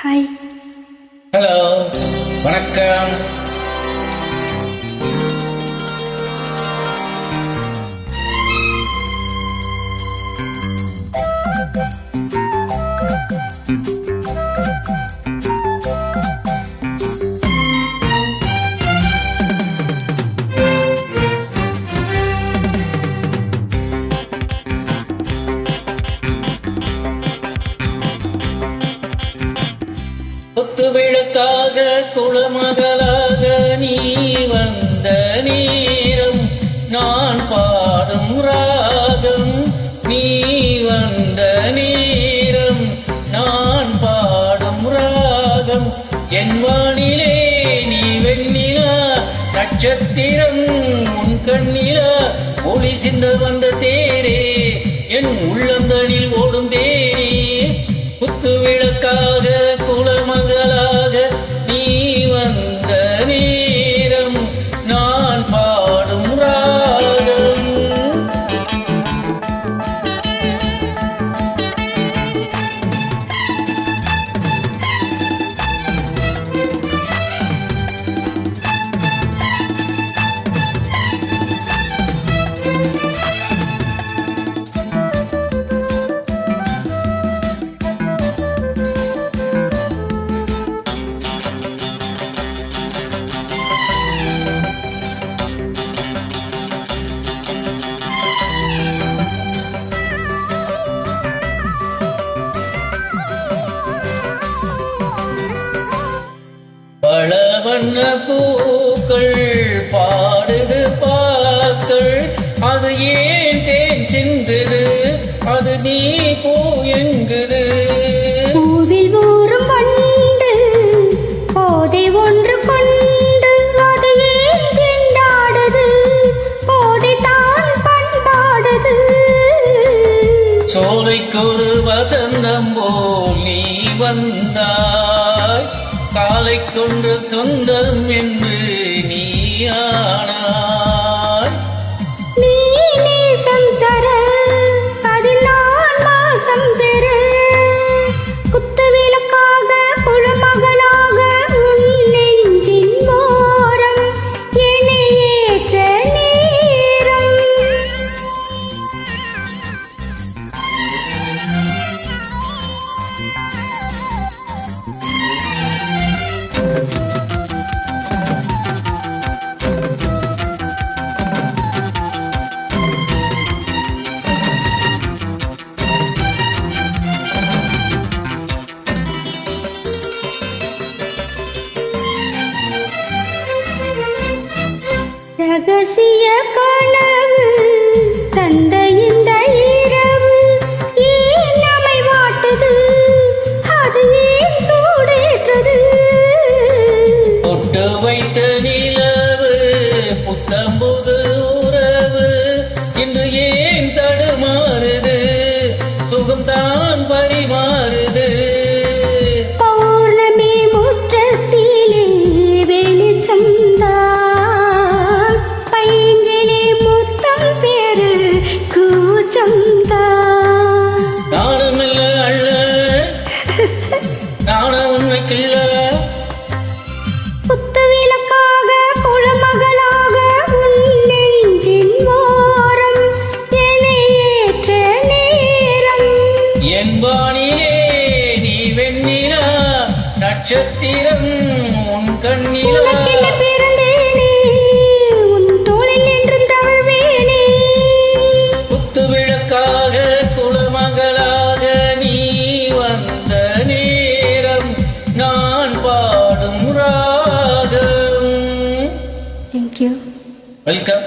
Hi. Hello, வணக்கம். குத்து விளக்காக குளமகளாக நீ வந்த நேரம், நான் பாடும் ராகம். நீ வந்த நேரம், நான் பாடும் ராகம். என் வானிலே நீ வெண்ணிலா, நட்சத்திரம் உன் கண்ணிலா, ஒளி சிந்த வந்த தேரே, என் உள்ளந்தனில் ஓடும் தேனே. குத்து விளக்காக குலமகளாக நீ வந்த நேரம், நான் பாடும் ராகம். பலவண்ண பூக்கள் பாடுது பாக்கள், அது ஏன் தேன் சிந்துது, அது நீ போ எங்குது. பூவில் ஊறும் பண்டு போதை ஒன்று கொண்டு, அது ஏன் திண்டாடுது, போதை தான் பண்பாடுது. சோலைக்கொரு வசந்தம் போல் நீ வந்தாய், காலை கொன்று சொந்தம் என்று நீ ஆனாய். நீ நேசம் தர, அதில் நான் மாசம் பெற. குத்து விளக்காக குளமகளாக உன் நெஞ்சின் ஓரம், என்னை ஏற்ற நேரம். ரகசிய கனவு தந்த இந்த இரவு, ஏன் நம்மை வாட்டுது, அது ஏன் சூடேற்றது. பொட்டு வைத்த நிலவு புத்தம்புது உறவு, இன்று ஏன் தடுமாறுது, சுகம்தான் பரிமாறுது. பௌர்ணமி முற்றத்திலே வெளிச்சம்தான், பைங்கிலே முத்தம் பெரு கூச்சம்தான். நானும் இல்ல அல்ல, நானும் உண்மைக்கில்ல. குத்து விளக்காக குளமகளாக உன் நெஞ்சின் ஓரம், என்னை ஏற்ற நேரம். என் வானிலே நீ வெண்ணிலா, நட்சத்திரம் உன் கண்ணிலா. உனக்கென பிறந்தேனே, உன் தோளில் என்றும் தவழ்வேனே. குத்து விளக்காக குலமகளாக நீ வந்த நேரம், நான் பாடும் ராகம். Thank you. வெல்கம்.